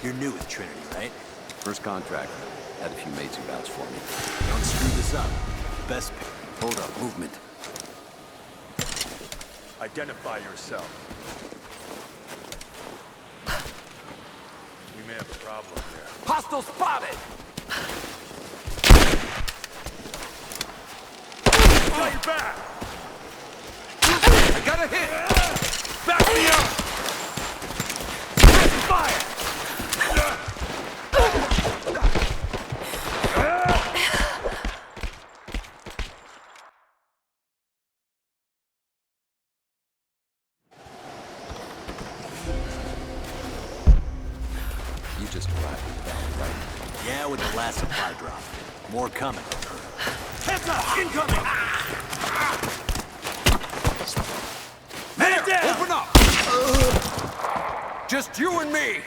You're new with Trinity, right? First contract. Had a few mates who vouched for me. Don't screw this up. Best pick. Hold up, movement. Identify yourself. We may have a problem there. Hostile spotted! Fight back! I got a hit! Back me up! Fire! You just arrived in the valley, right? Yeah, with the last supply drop. More coming. Heads up! Incoming! Man down! Open up! Just you and me!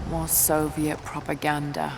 More Soviet propaganda.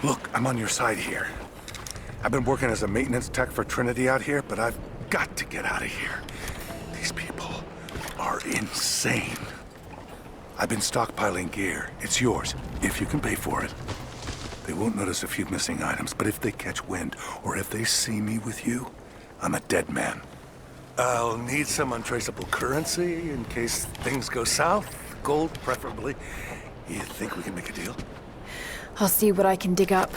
Look, I'm on your side here. I've been working as a maintenance tech for Trinity out here, but I've got to get out of here. These people are insane. I've been stockpiling gear. It's yours, if you can pay for it. They won't notice a few missing items, but if they catch wind, or if they see me with you, I'm a dead man. I'll need some untraceable currency in case things go south. Gold, preferably. You think we can make a deal? I'll see what I can dig up.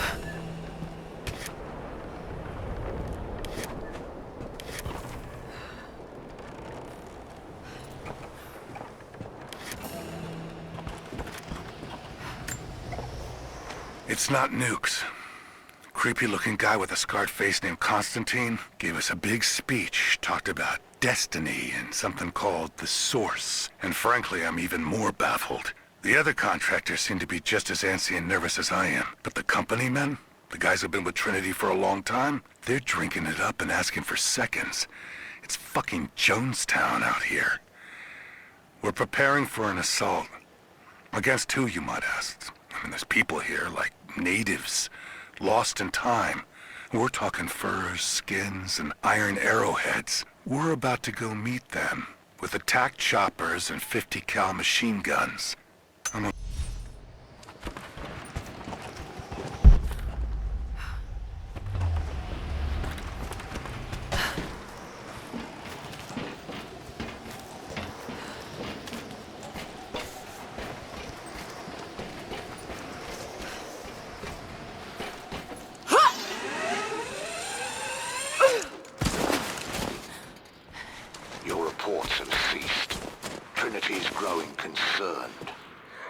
It's not nukes. Creepy-looking guy with a scarred face named Constantine gave us a big speech, talked about destiny and something called the Source. And frankly, I'm even more baffled. The other contractors seem to be just as antsy and nervous as I am. But the company men, the guys who've been with Trinity for a long time, they're drinking it up and asking for seconds. It's fucking Jonestown out here. We're preparing for an assault. Against who, you might ask? I mean, there's people here, like natives, lost in time. We're talking furs, skins, and iron arrowheads. We're about to go meet them with attack choppers and 50 cal machine guns.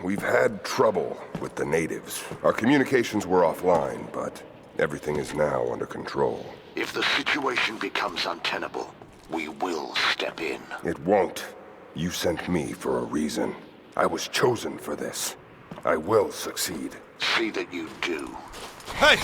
we've had trouble with the natives. Our communications were offline, but everything is now under control. If the situation becomes untenable, we will step in. It won't. You sent me for a reason. I was chosen for this. I will succeed. See that you do. Hey!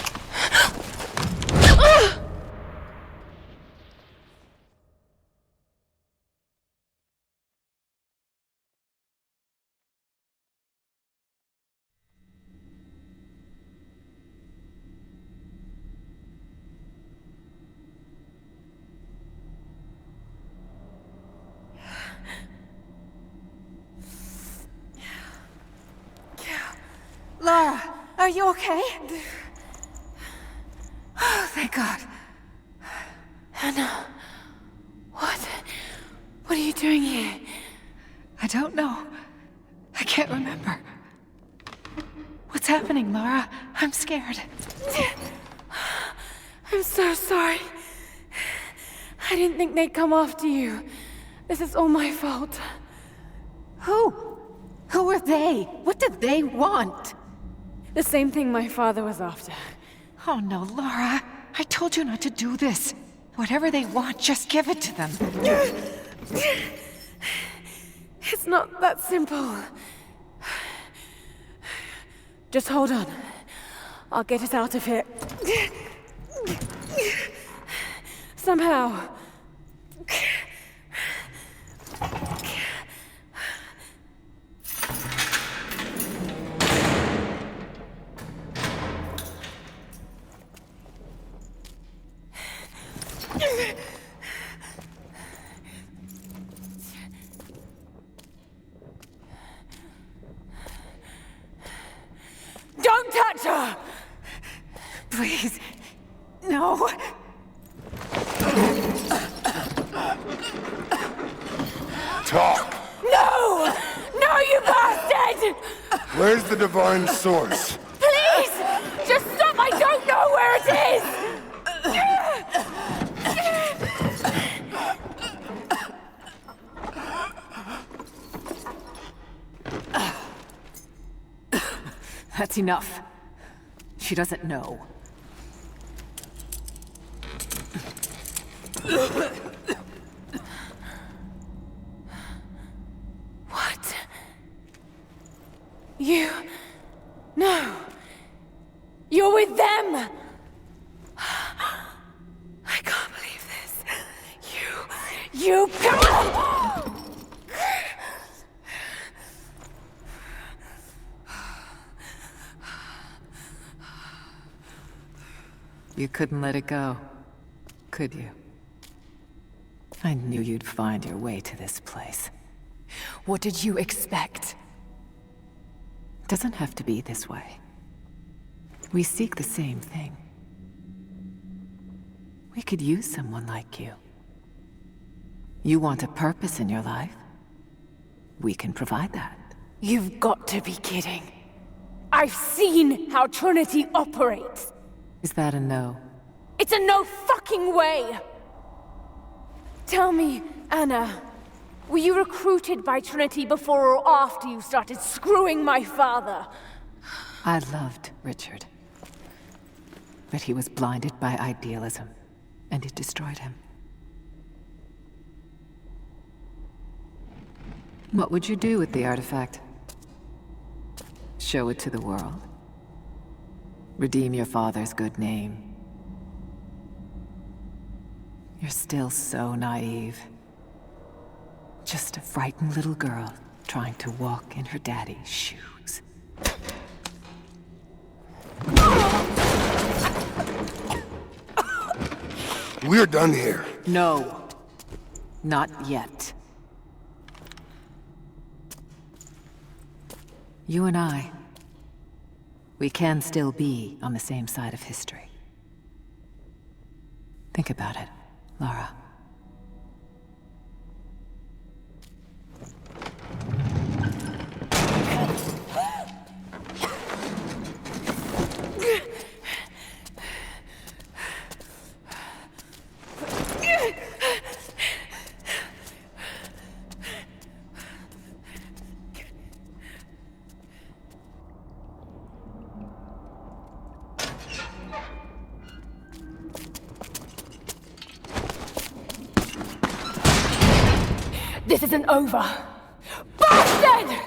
Lara, are you okay? Oh, thank God. Anna, what are you doing here? I don't know. I can't remember. What's happening, Lara? I'm scared. I'm so sorry. I didn't think they'd come after you. This is all my fault. Who? Who are they? What did they want? The same thing my father was after. Oh no, Lara. I told you not to do this. Whatever they want, just give it to them. It's not that simple. Just hold on. I'll get us out of here. Somehow. Don't touch her! Please. No. Talk! No! No, you bastard! Where's the divine source? Please! Just stop! I don't know where it is! That's enough. She doesn't know. What? You... No. You're with them! I can't believe this. You can't! You couldn't let it go, could you? I knew you'd find your way to this place. What did you expect? Doesn't have to be this way. We seek the same thing. We could use someone like you. You want a purpose in your life? We can provide that. You've got to be kidding. I've seen how Trinity operates. Is that a no? It's a no fucking way! Tell me, Anna, were you recruited by Trinity before or after you started screwing my father? I loved Richard. But he was blinded by idealism, and it destroyed him. What would you do with the artifact? Show it to the world? Redeem your father's good name? You're still so naive. Just a frightened little girl trying to walk in her daddy's shoes. We're done here. No. Not yet. You and I, we can still be on the same side of history. Think about it, Lara. This isn't over. Bastard!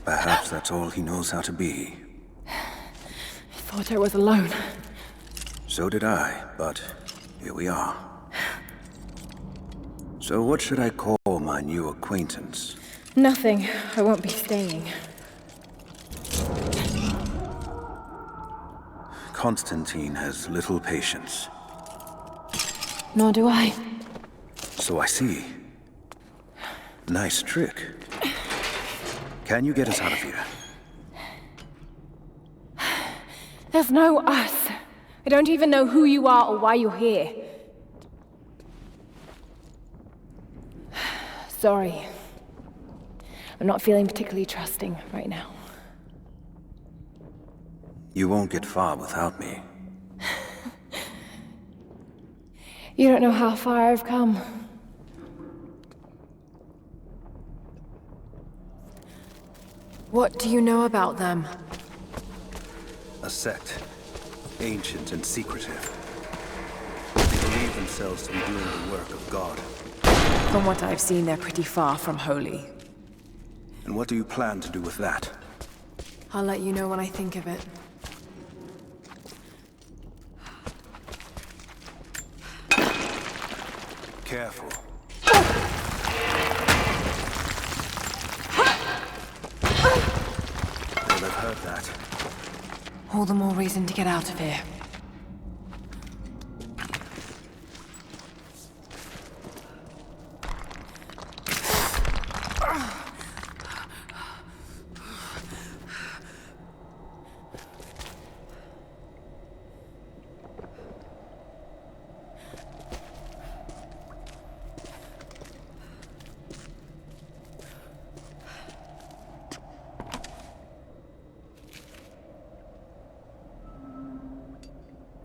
Perhaps that's all he knows how to be. I thought I was alone. So did I, but here we are. So what should I call my new acquaintance? Nothing. I won't be staying. Constantine has little patience. Nor do I. So I see. Nice trick. Can you get us out of here? There's no us. I don't even know who you are or why you're here. Sorry. I'm not feeling particularly trusting right now. You won't get far without me. You don't know how far I've come. What do you know about them? A sect. Ancient and secretive. They believe themselves to be doing the work of God. From what I've seen, they're pretty far from holy. And what do you plan to do with that? I'll let you know when I think of it. Careful. Well, I've heard that. All the more reason to get out of here.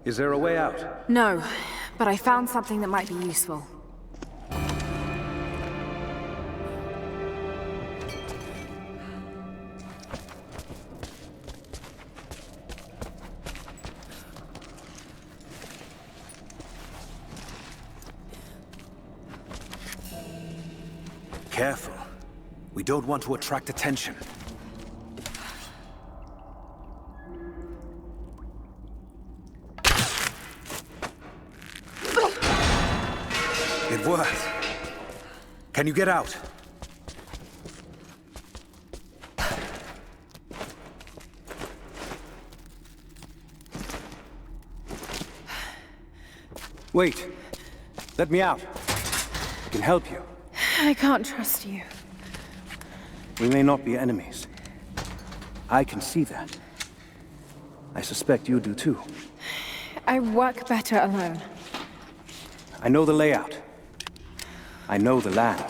Is there a way out? No, but I found something that might be useful. Careful. We don't want to attract attention. It worked. Can you get out? Wait. Let me out. I can help you. I can't trust you. We may not be enemies. I can see that. I suspect you do too. I work better alone. I know the layout. I know the land.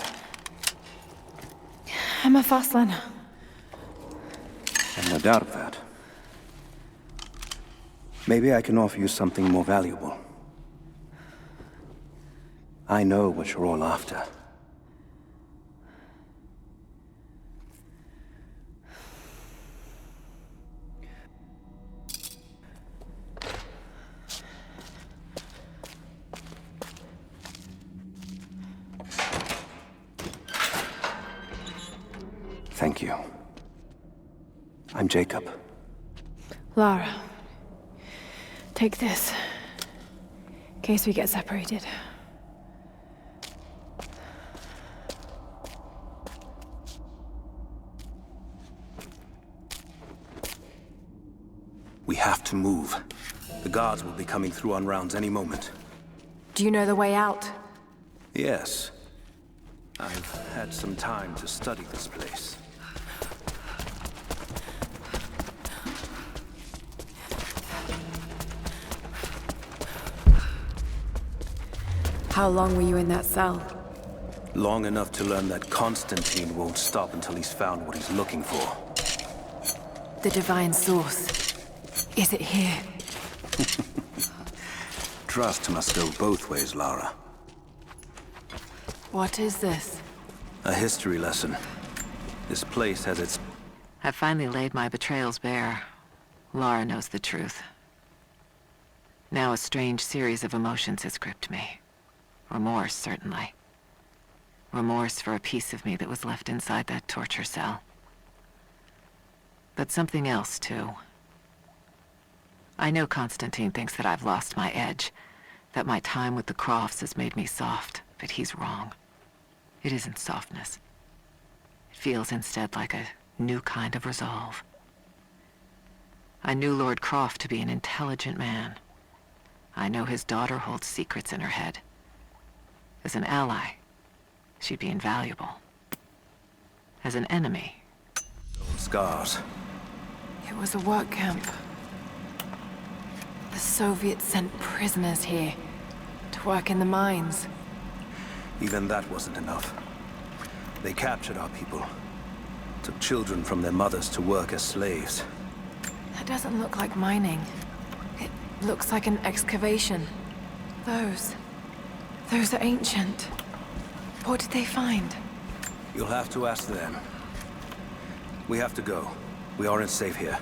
I'm a fast learner. I've no doubt of that. Maybe I can offer you something more valuable. I know what you're all after. Thank you. I'm Jacob. Lara, take this. In case we get separated. We have to move. The guards will be coming through on rounds any moment. Do you know the way out? Yes. I've had some time to study this place. How long were you in that cell? Long enough to learn that Constantine won't stop until he's found what he's looking for. The divine source. Is it here? Trust must go both ways, Lara. What is this? A history lesson. This place has its... I've finally laid my betrayals bare. Lara knows the truth. Now a strange series of emotions has gripped me. Remorse, certainly. Remorse for a piece of me that was left inside that torture cell. But something else, too. I know Constantine thinks that I've lost my edge, that my time with the Crofts has made me soft, but he's wrong. It isn't softness. It feels instead like a new kind of resolve. I knew Lord Croft to be an intelligent man. I know his daughter holds secrets in her head. As an ally, she'd be invaluable. As an enemy... Scars. It was a work camp. The Soviets sent prisoners here to work in the mines. Even that wasn't enough. They captured our people. Took children from their mothers to work as slaves. That doesn't look like mining. It looks like an excavation. Those are ancient. What did they find? You'll have to ask them. We have to go. We aren't safe here.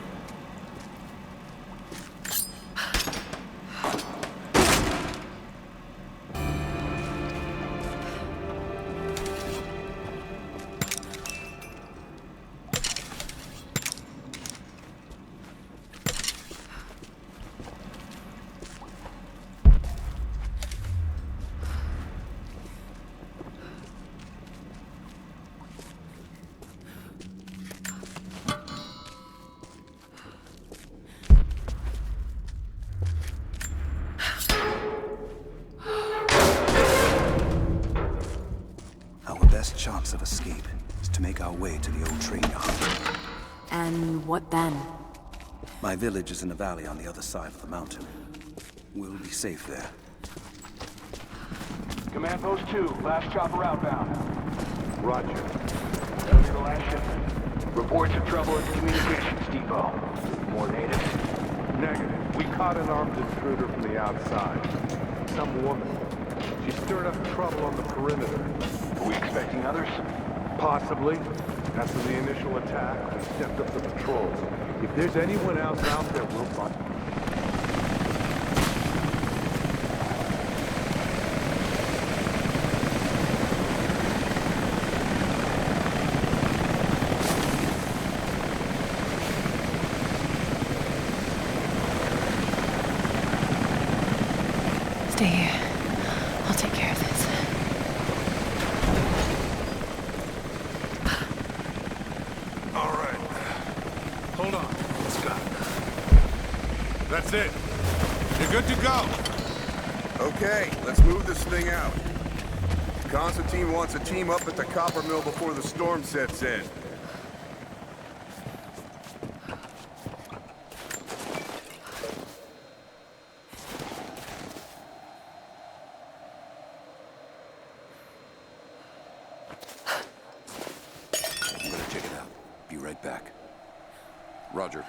Best chance of escape is to make our way to the old train yard. And what then? My village is in a valley on the other side of the mountain. We'll be safe there. Command Post 2, last chopper outbound. Roger. That'll be the last shipment. Reports of trouble at the communications depot. More natives? Negative. We caught an armed intruder from the outside. Some woman. She stirred up trouble on the perimeter. Are we expecting others? Possibly. After the initial attack, we stepped up the patrols. If there's anyone else out there, we'll find them. Stay here. I'll take care of this. All right. Hold on. Scott. That's it. You're good to go. Okay, let's move this thing out. Constantine wants a team up at the copper mill before the storm sets in. I'm gonna check it out. Be right back. Roger.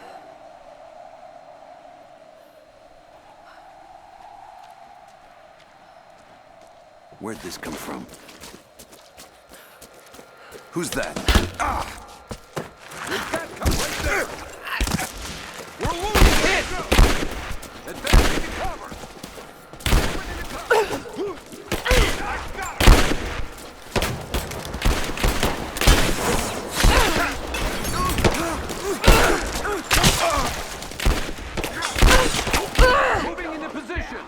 Where'd this come from? Who's that? Ah! There's that come right there! We're losing hit! Advance into cover! I got him! Moving into position!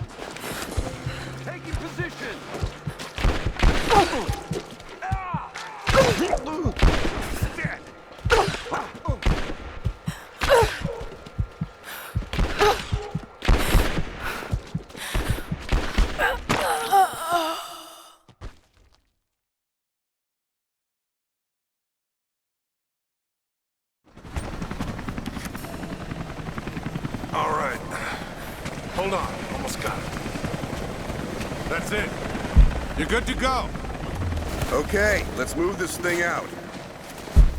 Taking position! All right. Hold on. Almost got it. That's it. You're good to go. Okay, let's move this thing out.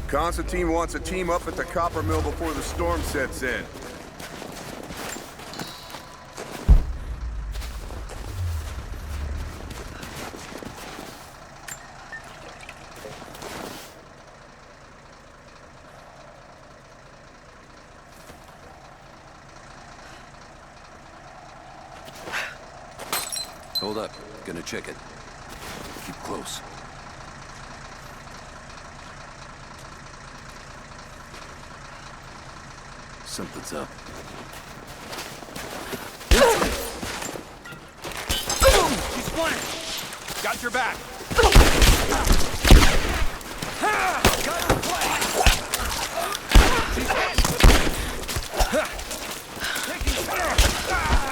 Constantine wants a team up at the copper mill before the storm sets in. Hold up. Gonna check it. Keep close. Something's up. She's flanked! Got your back! Got her flank! She's hit! Taking fire! She's hurt!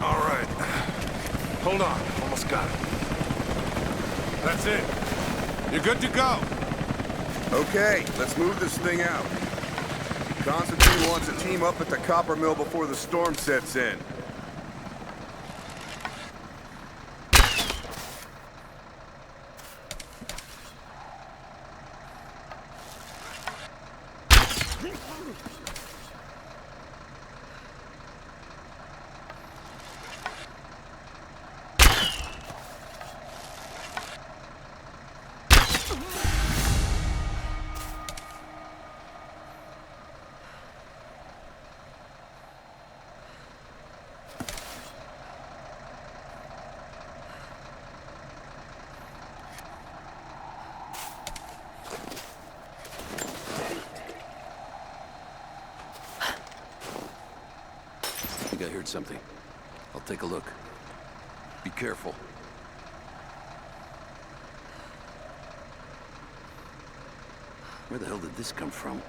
All right. Hold on. Almost got it. That's it. You're good to go. Okay, let's move this thing out. Constantine wants a team up at the copper mill before the storm sets in. I think I heard something. I'll take a look. Be careful. Where the hell did this come from?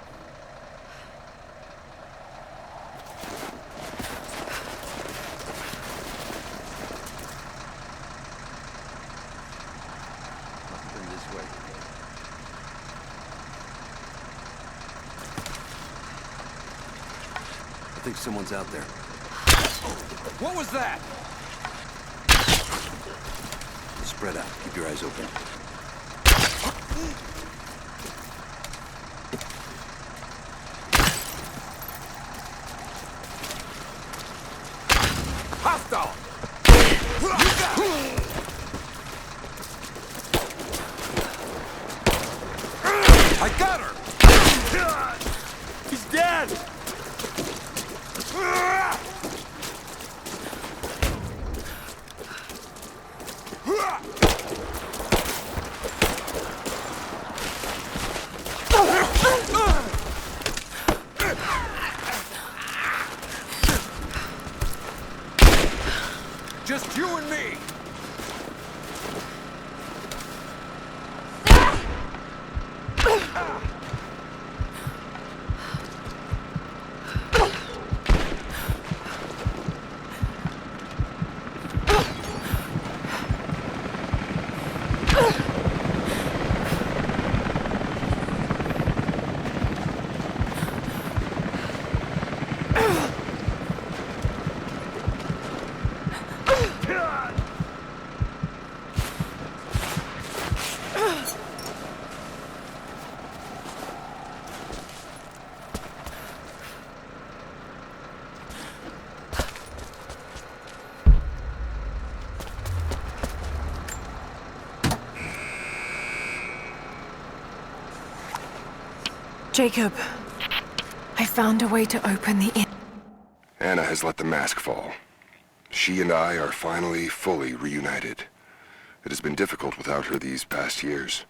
Must have been this way. I think someone's out there. What was that? Spread out. Keep your eyes open. Hostile! I got her! He's dead! Just you and me! Jacob, I found a way to open the inn. Anna has let the mask fall. She and I are finally fully reunited. It has been difficult without her these past years.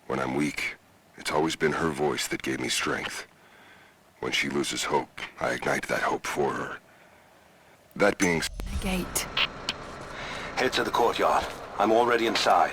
When I'm weak, it's always been her voice that gave me strength. When she loses hope, I ignite that hope for her. That being said, The gate. Head to the courtyard. I'm already inside.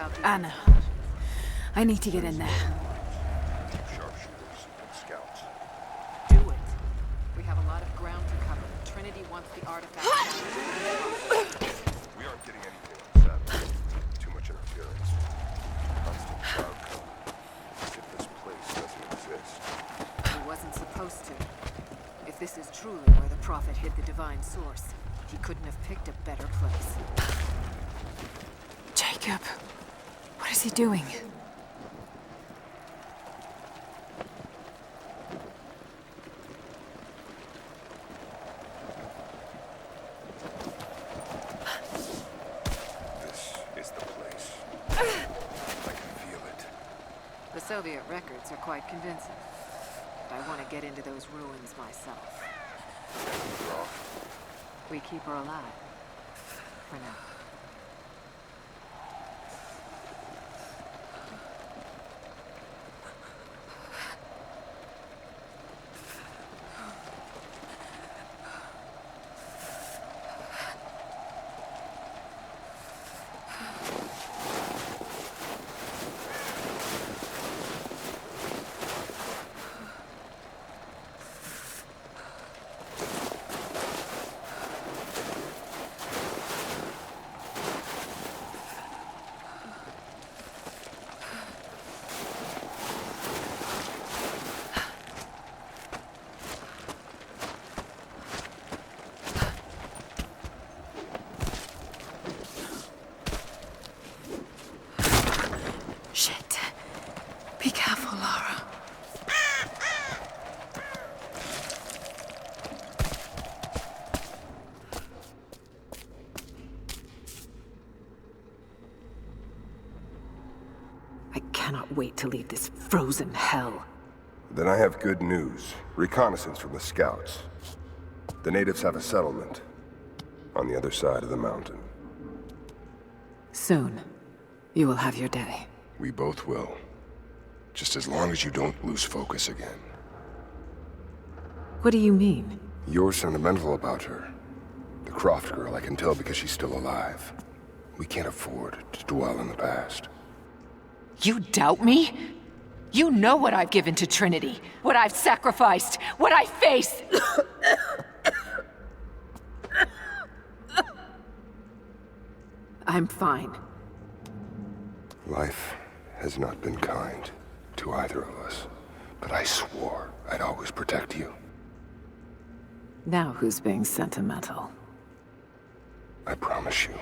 about the... Anna, I need to get in there. Sharpshooters and scouts. Do it. We have a lot of ground to cover. Trinity wants the artifact. We aren't getting anything on Saturday. Too much interference. Constant crowd cover. As if this place doesn't exist. He wasn't supposed to. If this is truly where the Prophet hid the divine source, he couldn't have picked a better place. Jacob, what is he doing? This is the place. I can feel it. The Soviet records are quite convincing. But I want to get into those ruins myself. We keep her alive. For now. Shit. Be careful, Lara. I cannot wait to leave this frozen hell. Then I have good news. Reconnaissance from the scouts. The natives have a settlement on the other side of the mountain. Soon, you will have your day. We both will. Just as long as you don't lose focus again. What do you mean? You're sentimental about her. The Croft girl, I can tell because she's still alive. We can't afford to dwell in the past. You doubt me? You know what I've given to Trinity, what I've sacrificed, what I face! I'm fine. Life has not been kind to either of us, but I swore I'd always protect you. Now who's being sentimental? I promise you.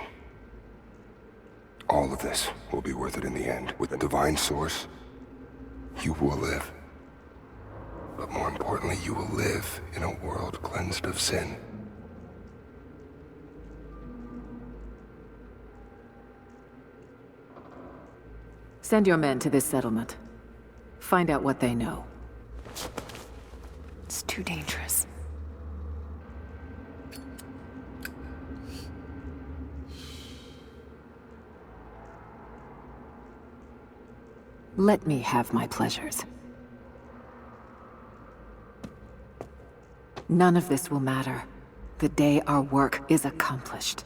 All of this will be worth it in the end. With the divine source, you will live. But more importantly, you will live in a world cleansed of sin. Send your men to this settlement. Find out what they know. It's too dangerous. Let me have my pleasures. None of this will matter the day our work is accomplished.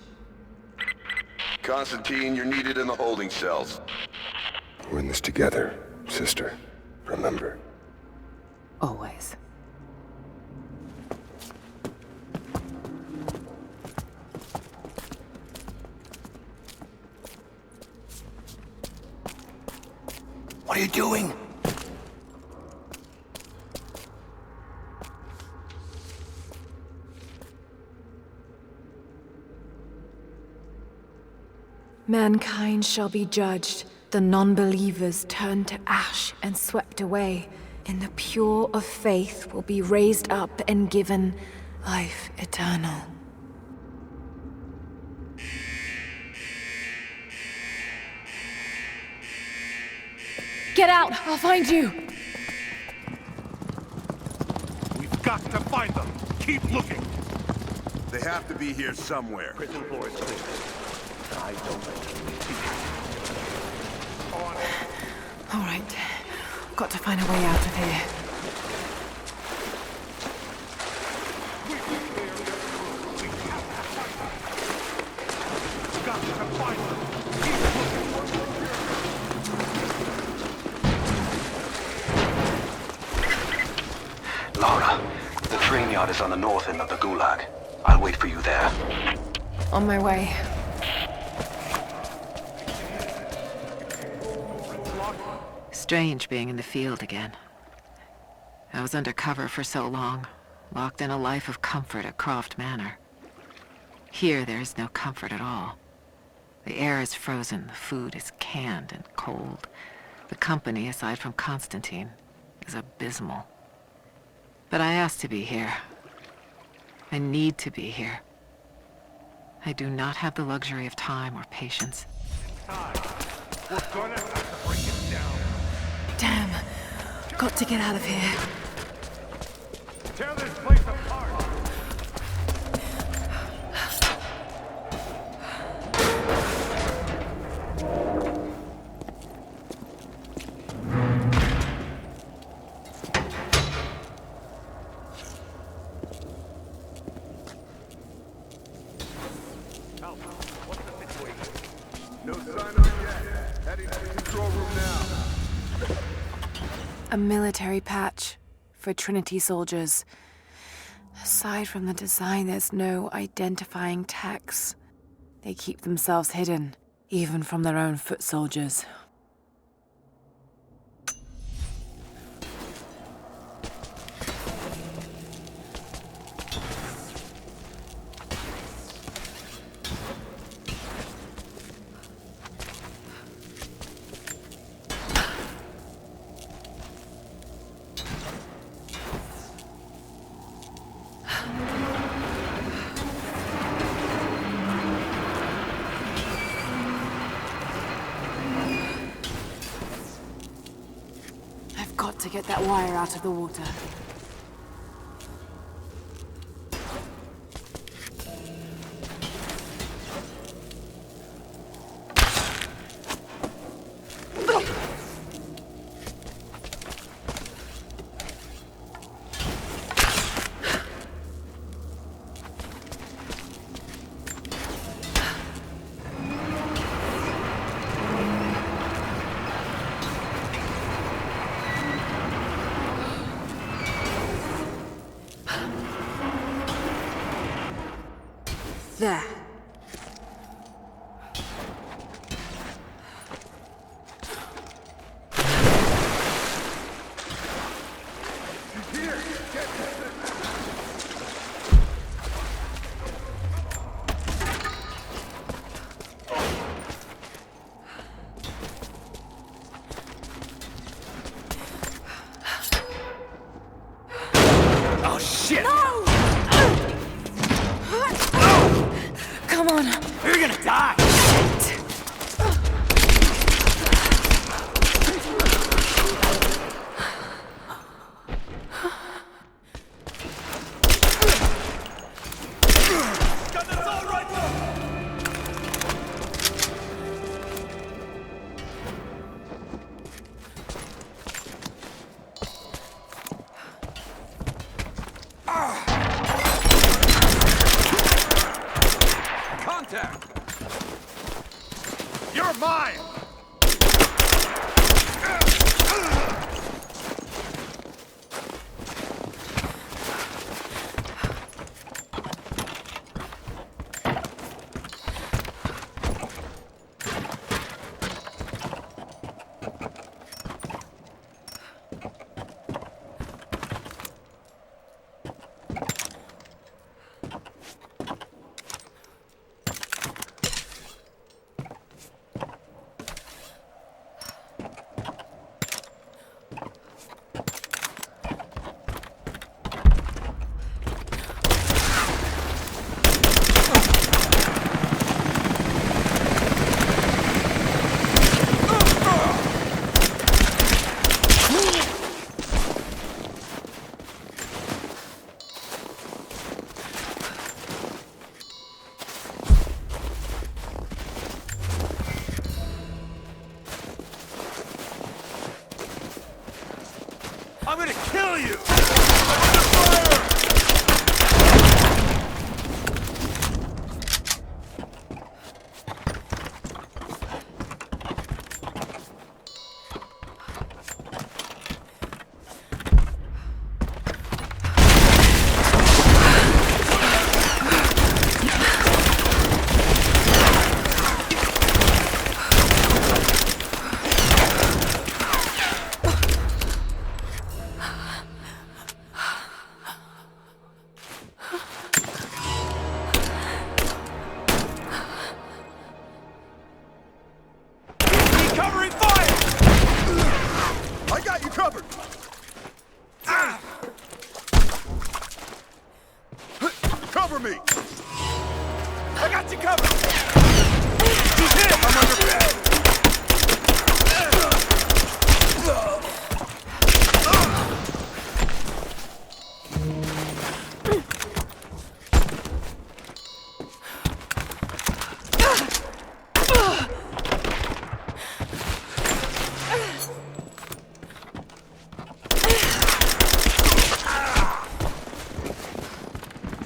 Constantine, you're needed in the holding cells. We're in this together, sister. Remember. Always. What are you doing? Mankind shall be judged, the non-believers turned to ash and swept away, and the pure of faith will be raised up and given life eternal. Get out! I'll find you! We've got to find them. Keep looking. They have to be here somewhere. Prison floor is clear. I don't let you All right. Got to find a way out of here. Got to find them. Keep looking. Scimitar is on the north end of the Gulag. I'll wait for you there. On my way. Strange being in the field again. I was undercover for so long, locked in a life of comfort at Croft Manor. Here there is no comfort at all. The air is frozen, the food is canned and cold. The company, aside from Constantine, is abysmal. But I asked to be here. I need to be here. I do not have the luxury of time or patience. We're gonna have to break it down. Damn. Got to get out of here. Tear this place apart. What's the situation? No sign of yet. Heading to the control room now. A military patch for Trinity soldiers. Aside from the design, there's no identifying tags. They keep themselves hidden, even from their own foot soldiers. Got to get that wire out of the water. There. Oh shit! No! Come on. You're gonna die! You're mine! I'm gonna kill you! Covering fire! I got you covered! Cover me! I got you covered! He's hit! I'm under threat!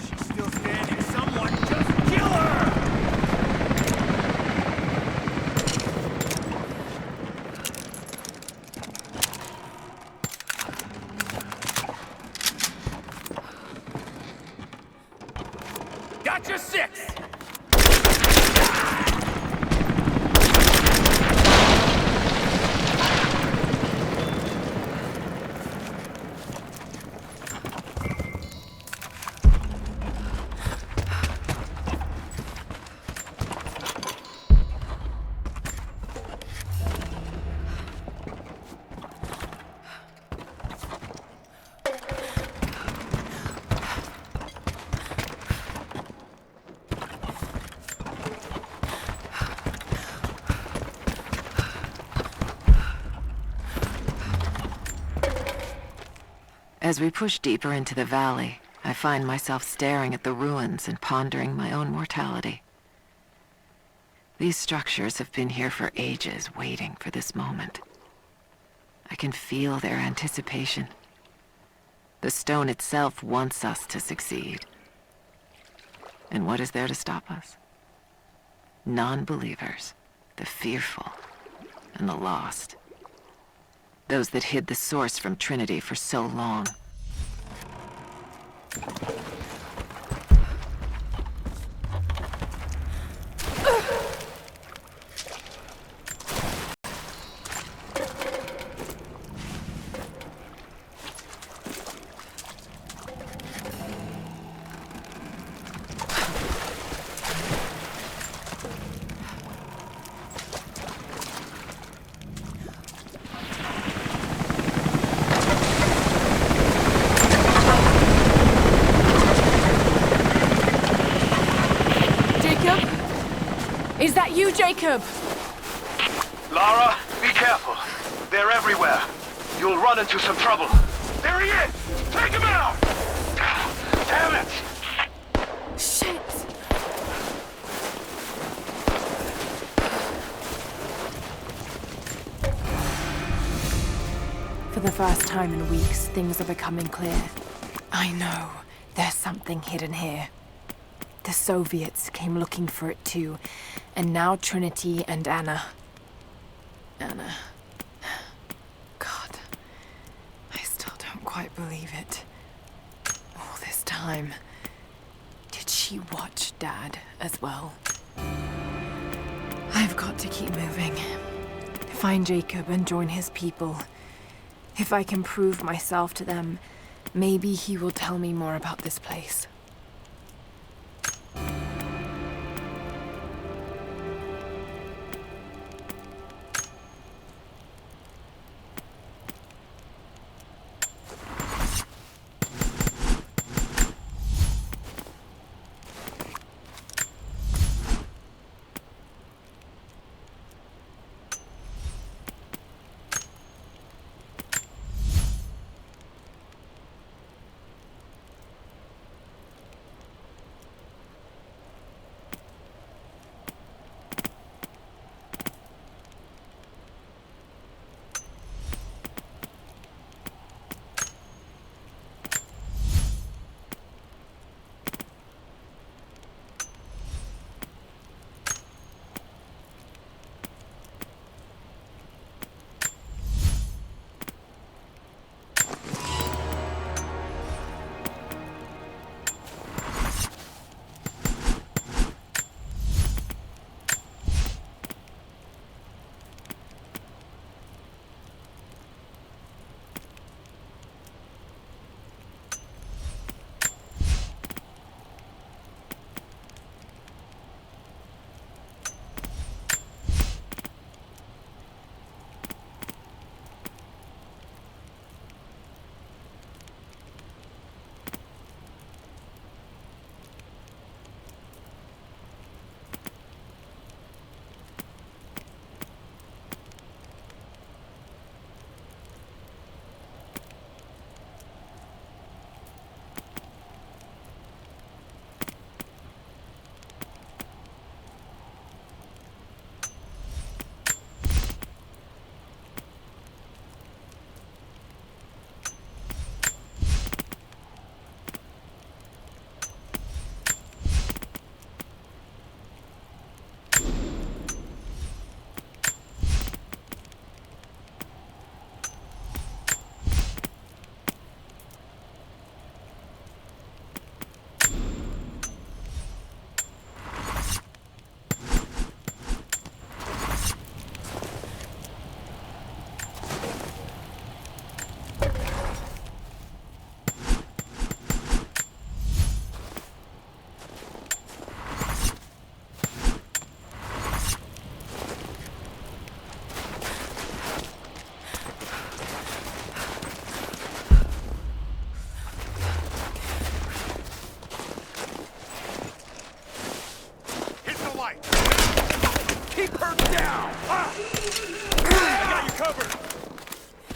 She's still standing. Someone just kill her! Gotcha 6! As we push deeper into the valley, I find myself staring at the ruins and pondering my own mortality. These structures have been here for ages, waiting for this moment. I can feel their anticipation. The stone itself wants us to succeed. And what is there to stop us? Non-believers, the fearful, and the lost. Those that hid the source from Trinity for so long. Is that you, Jacob? Lara, be careful. They're everywhere. You'll run into some trouble. There he is! Take him out! Damn it! Shit! For the first time in weeks, things are becoming clear. I know. There's something hidden here. The Soviets came looking for it too, and now Trinity and Anna. Anna. God. I still don't quite believe it. All this time. Did she watch Dad as well? I've got to keep moving. Find Jacob and join his people. If I can prove myself to them, maybe he will tell me more about this place. cover!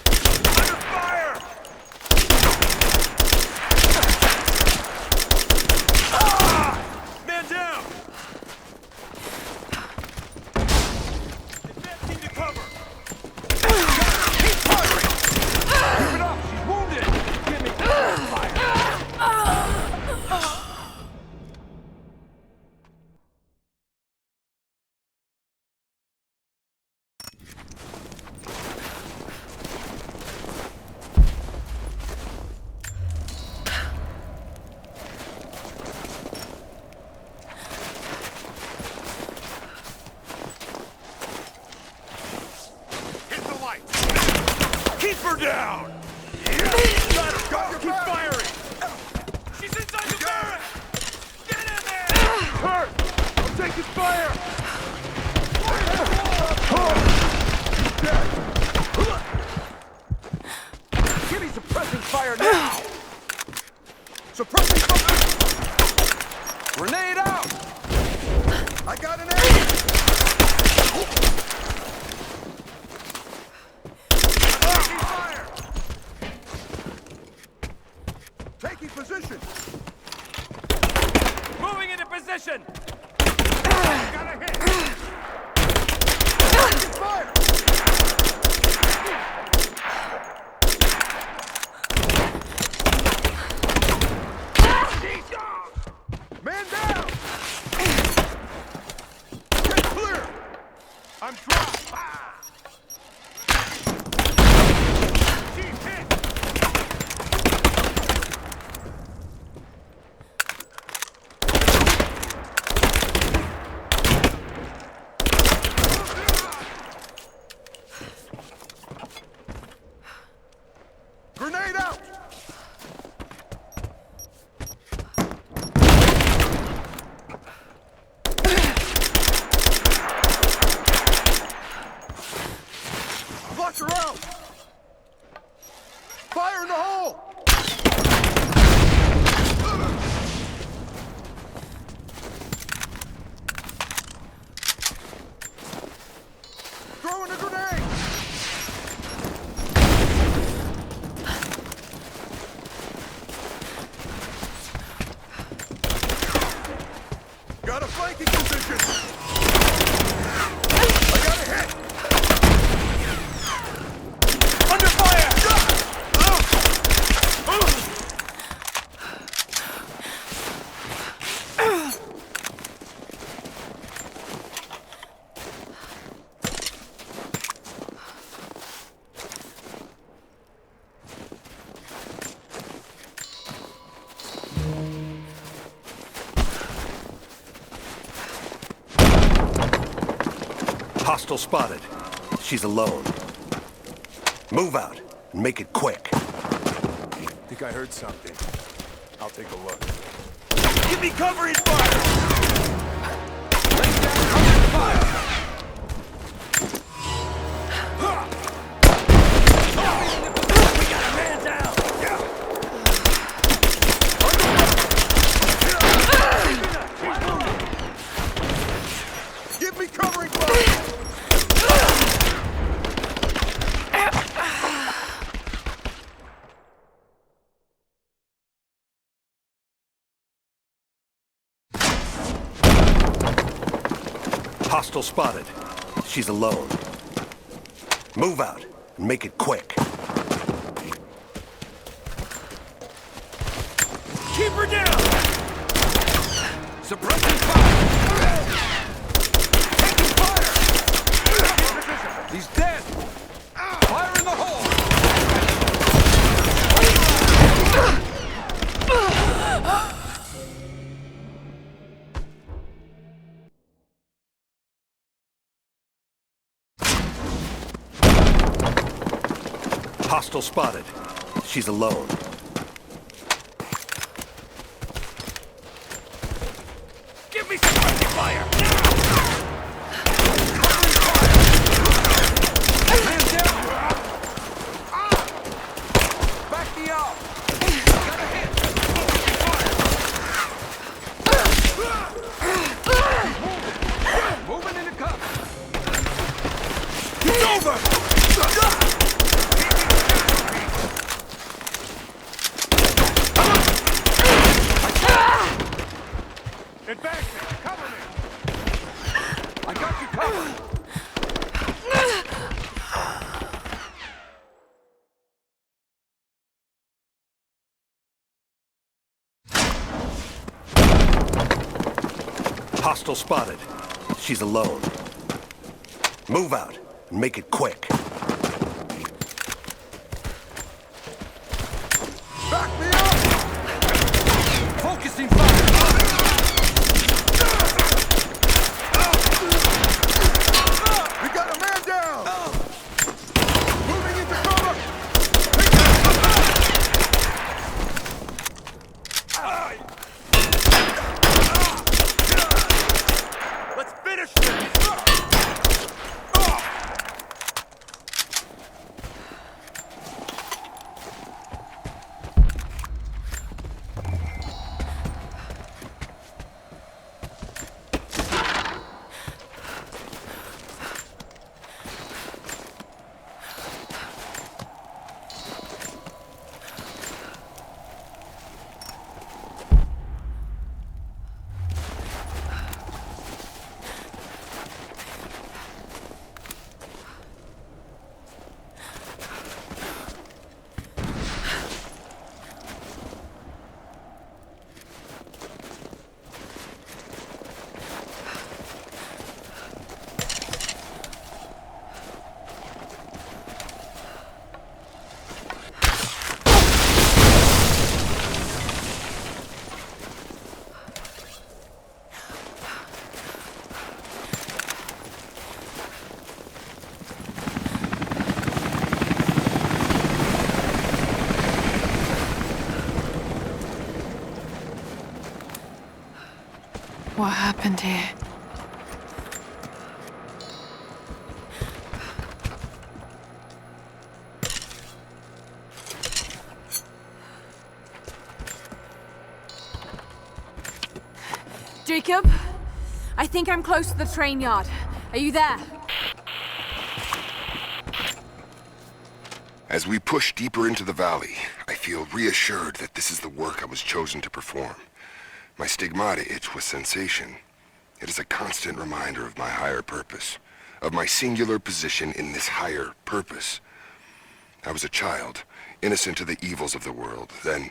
Under fire! Ah! Man down! Advancing to cover! Keep firing! Keep it up! She's wounded! Give me fire! Keep her down! Keep firing! She's inside the barracks! Get in there! Hurt! I'm taking fire! Give me suppressing fire now! Suppressing fire! Grenade out! I got an aim! Taking position! Moving into position! Got a hit! Taking fire! Man down! Get clear! I'm dropped! She's hit! Grenade out! Flush her out! Fire in the hole! Throwing a grenade! Got a flanking position! I got a hit! Under fire! Hostile spotted. She's alone. Move out and make it quick. Think I heard something. I'll take a look. Give me covering fire! Lay down covering fire! We got a man down! Give me covering fire! Hostile spotted. She's alone. Move out and make it quick. Keep her down! Suppressing fire! Taking fire! He's dead! Fire in the hole! Hostile spotted. She's alone. Give me some fire! Man down! Back me up! Got a hit! Moving into cover! It's over! Advancing! Cover me! I got you covered! Hostile spotted. She's alone. Move out and make it quick. Back me up! Focusing fire! We got a man down! Moving into cover! Let's finish this! What happened here? Jacob, I think I'm close to the train yard. Are you there? As we push deeper into the valley, I feel reassured that this is the work I was chosen to perform. My stigmata itch with sensation. It is a constant reminder of my higher purpose, of my singular position in this higher purpose. I was a child, innocent to the evils of the world. Then,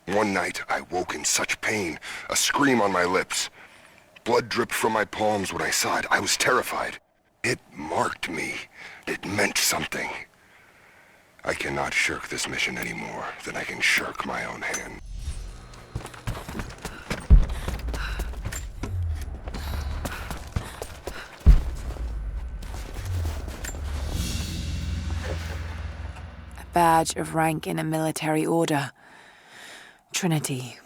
one night, I woke in such pain, a scream on my lips. Blood dripped from my palms when I saw it. I was terrified. It marked me. It meant something. I cannot shirk this mission any more than I can shirk my own hand. Badge of rank in a military order. Trinity.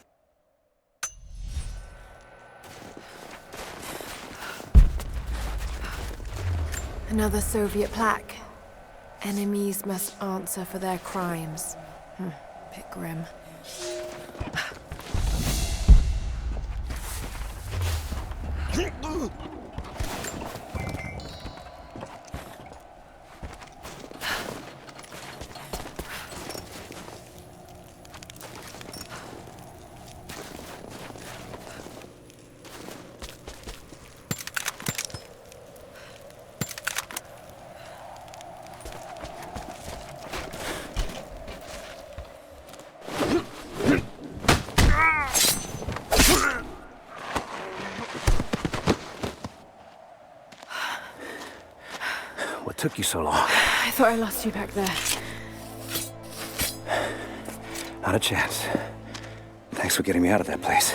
Another Soviet plaque. Enemies must answer for their crimes. Bit grim. What took you so long? I thought I lost you back there. Not a chance. Thanks for getting me out of that place.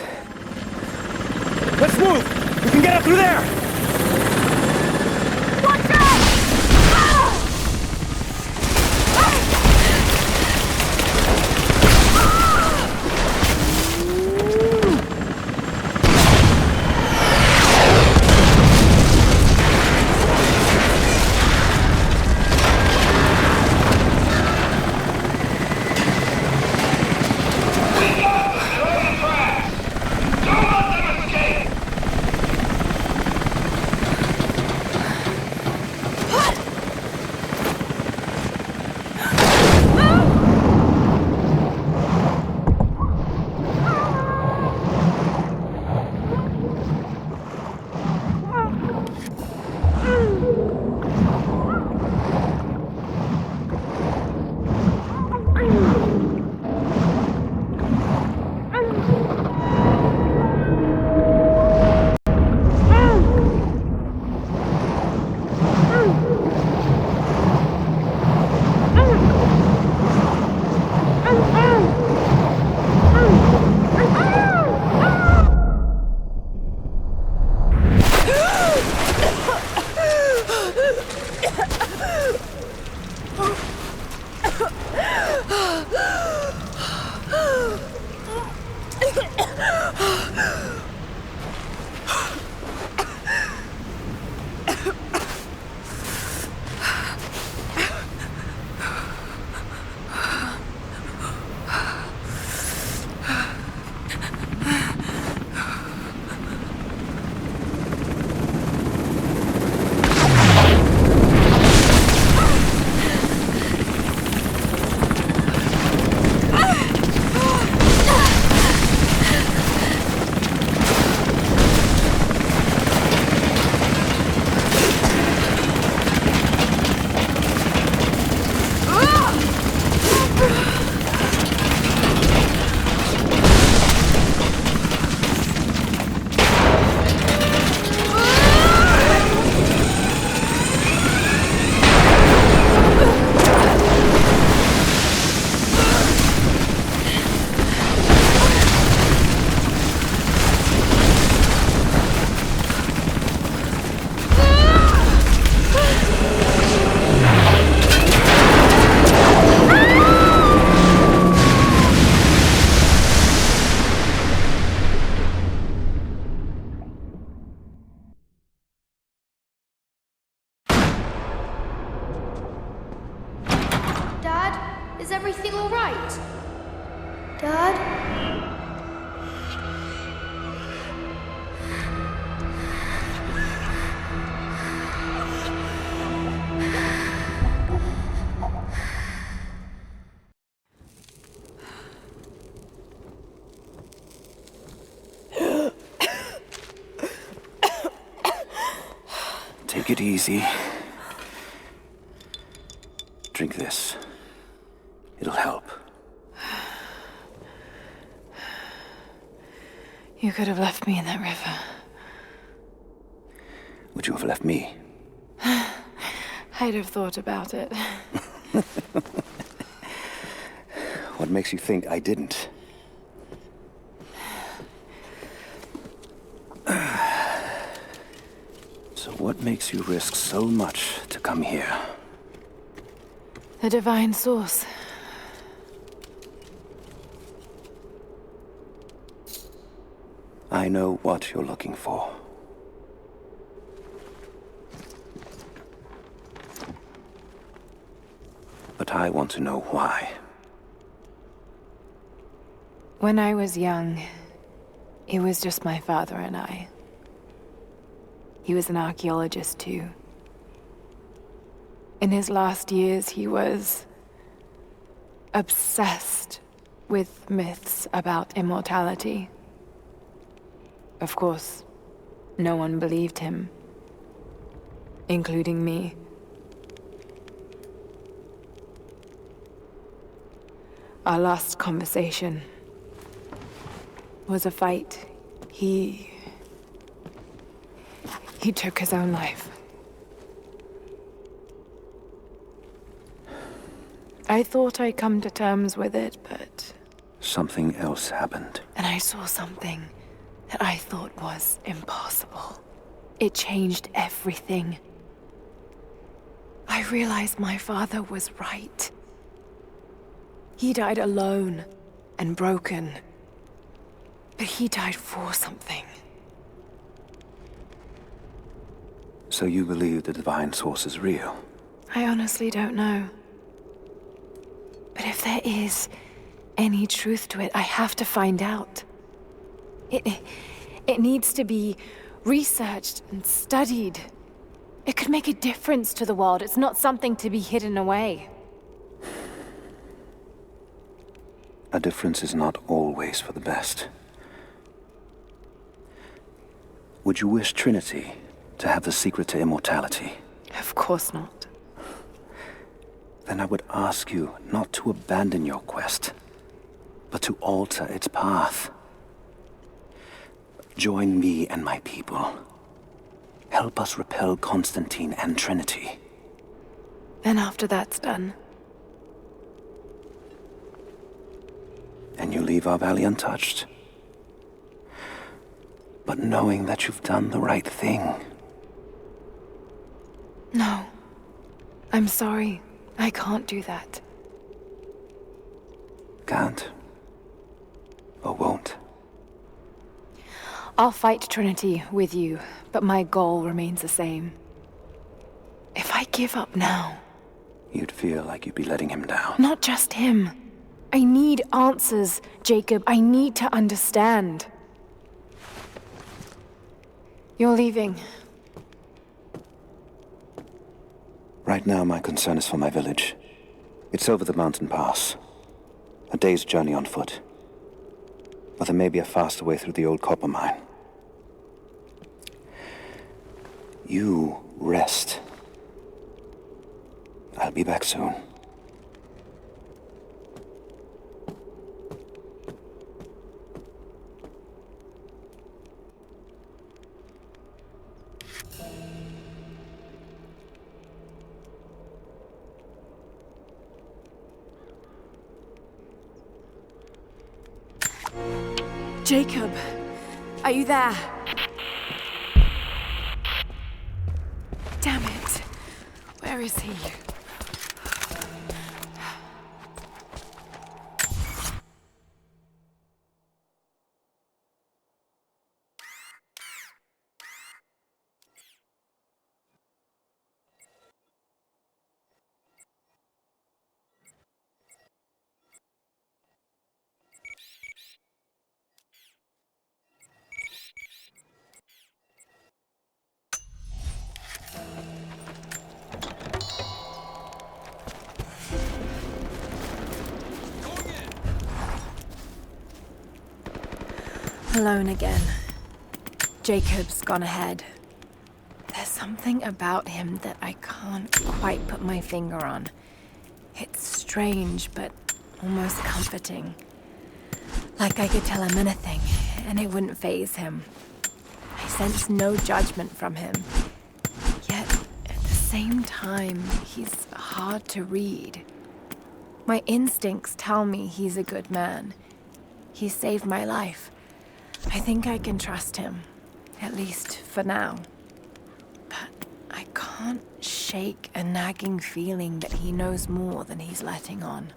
Let's move! We can get up through there! Watch out! Is everything all right? Dad? Take it easy. Drink this. It'll help. You could have left me in that river. Would you have left me? I'd have thought about it. What makes you think I didn't? So what makes you risk so much to come here? The divine source. I know what you're looking for. But I want to know why. When I was young, it was just my father and I. He was an archaeologist too. In his last years, he was obsessed with myths about immortality. Of course, no one believed him, including me. Our last conversation was a fight. He took his own life. I thought I'd come to terms with it, but... Something else happened. And I saw something that I thought was impossible. It changed everything. I realized my father was right. He died alone and broken. But he died for something. So you believe the divine source is real? I honestly don't know. But if there is any truth to it, I have to find out. It needs to be researched and studied. It could make a difference to the world. It's not something to be hidden away. A difference is not always for the best. Would you wish Trinity to have the secret to immortality? Of course not. Then I would ask you not to abandon your quest, but to alter its path. Join me and my people. Help us repel Constantine and Trinity. Then after that's done... And you leave our valley untouched. But knowing that you've done the right thing. No. I'm sorry. I can't do that. Can't. Or won't. I'll fight Trinity with you, but my goal remains the same. If I give up now... You'd feel like you'd be letting him down. Not just him. I need answers, Jacob. I need to understand. You're leaving. Right now, my concern is for my village. It's over the mountain pass. A day's journey on foot. But there may be a faster way through the old copper mine. You rest. I'll be back soon. Jacob, are you there? Damn it. Where is he? Alone again. Jacob's gone ahead. There's something about him that I can't quite put my finger on. It's strange, but almost comforting. Like I could tell him anything, and it wouldn't faze him. I sense no judgment from him. Yet, at the same time, he's hard to read. My instincts tell me he's a good man. He saved my life. I think I can trust him, at least for now. But I can't shake a nagging feeling that he knows more than he's letting on.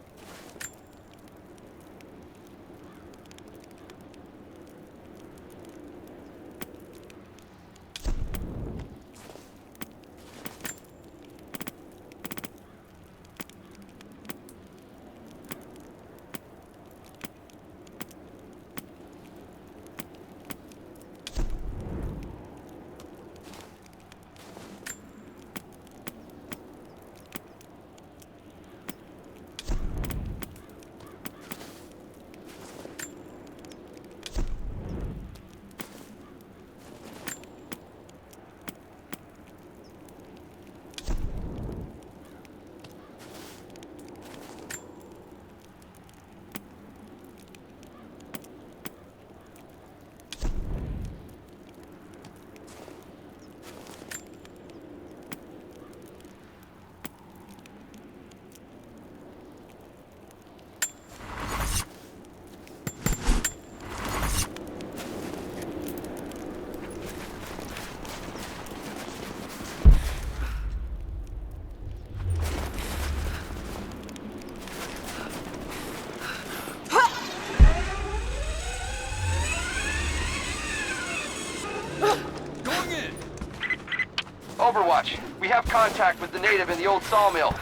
Overwatch, we have contact with the native in the old sawmill.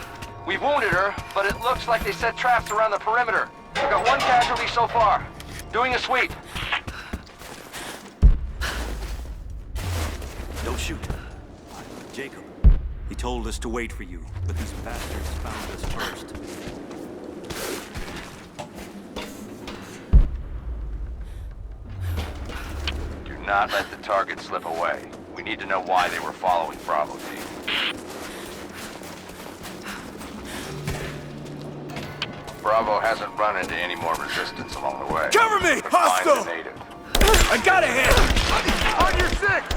We've wounded her, but it looks like they set traps around the perimeter. We've got one casualty so far. Doing a sweep. Don't shoot. Jacob. He told us to wait for you, but these bastards found us first. Do not let the target slip away. We need to know why they were following Bravo team. Bravo hasn't run into any more resistance along the way. Cover me! But Hostile! find the native. I got a hit! On your six!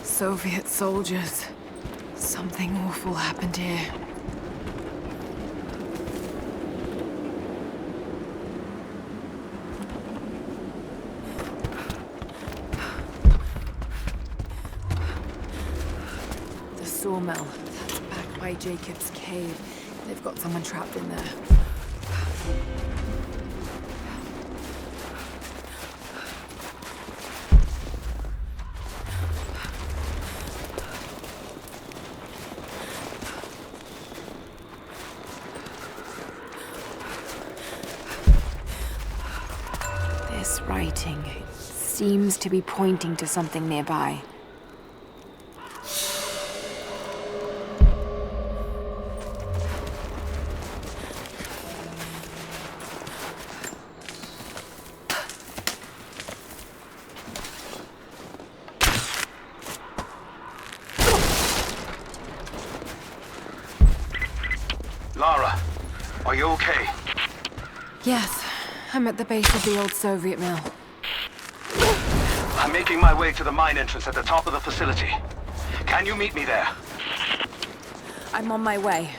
Soviet soldiers. Something awful happened here. sawmill. That's back by Jacob's cave. They've got someone trapped in there. This writing seems to be pointing to something nearby. Lara, are you okay? Yes, I'm at the base of the old Soviet mill. I'm making my way to the mine entrance at the top of the facility. Can you meet me there? I'm on my way.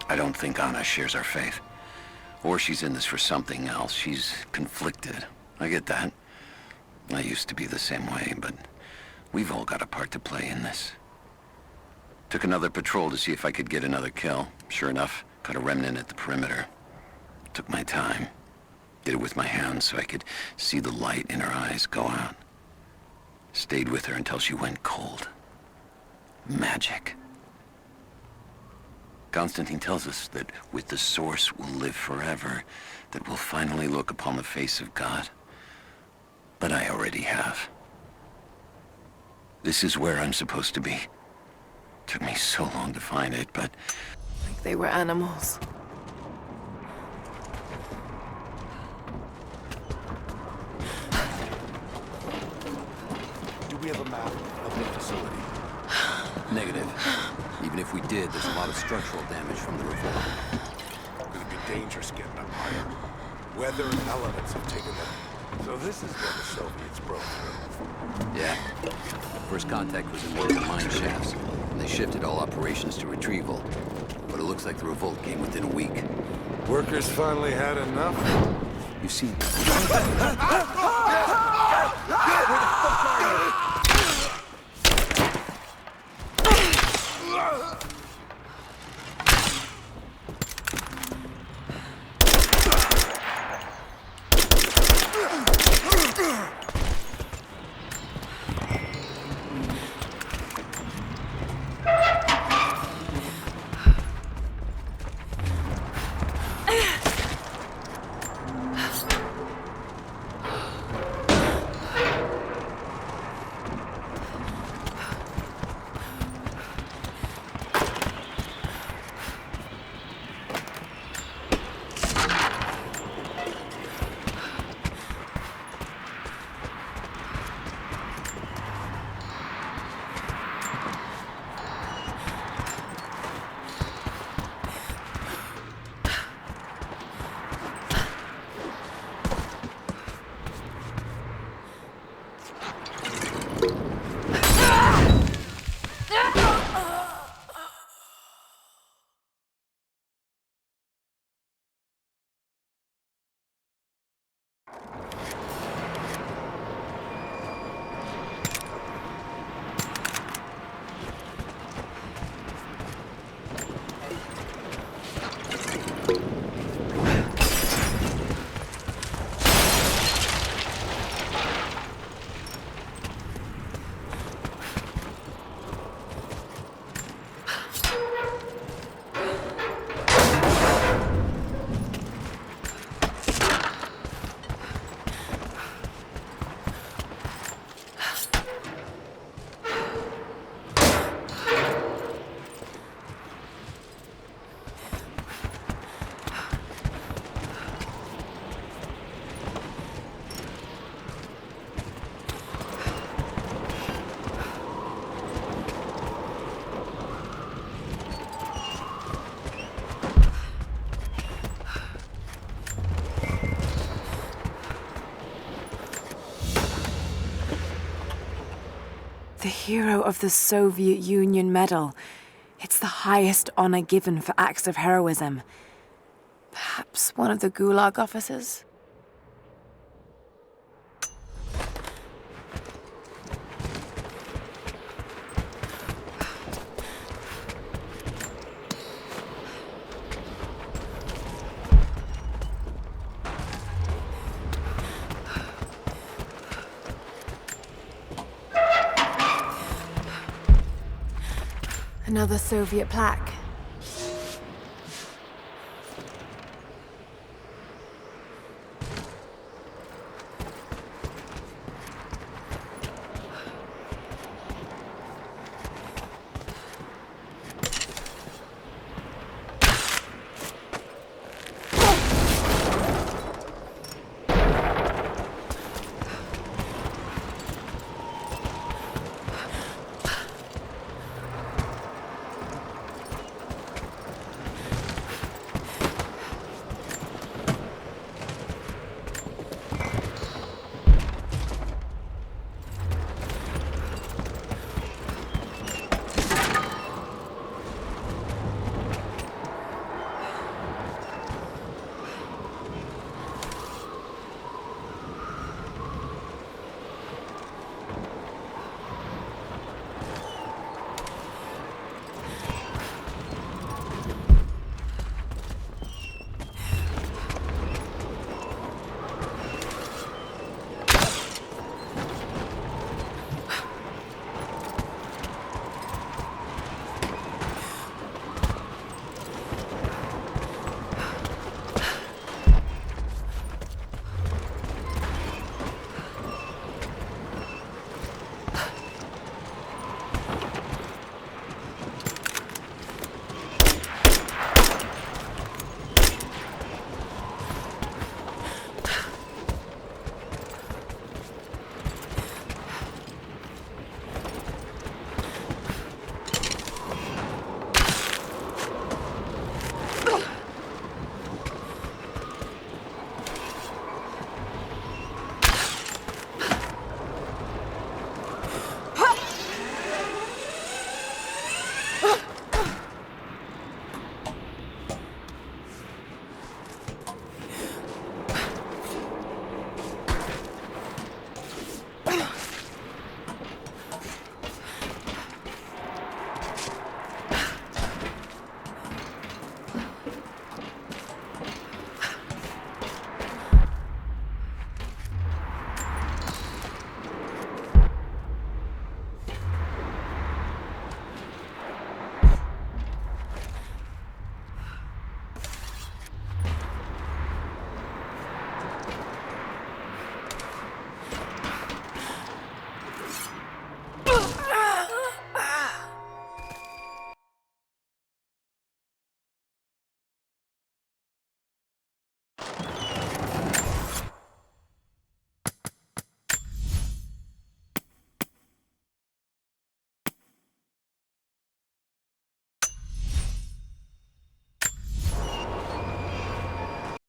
I don't think Anna shares our faith. Or she's in this for something else. She's conflicted. I get that. I used to be the same way, but we've all got a part to play in this. Took another patrol to see if I could get another kill. Sure enough, caught a remnant at the perimeter. Took my time. Did it with my hands so I could see the light in her eyes go out. Stayed with her until she went cold. Magic. Constantine tells us that with the Source we'll live forever, that we'll finally look upon the face of God. But I already have. This is where I'm supposed to be. Took me so long to find it, but... Like they were animals. Do we have a map of the facility? Negative. Even if we did, there's a lot of structural damage from the revolt. It'd be dangerous getting up higher. Weather and elements have taken them. So this is where the Soviets broke through. Yeah. First contact was in one of the mine shafts, and they shifted all operations to retrieval. But it looks like the revolt came within a week. Workers finally had enough? You've seen... The Hero of the Soviet Union Medal. It's the highest honor given for acts of heroism. Perhaps one of the Gulag officers? Another Soviet plaque.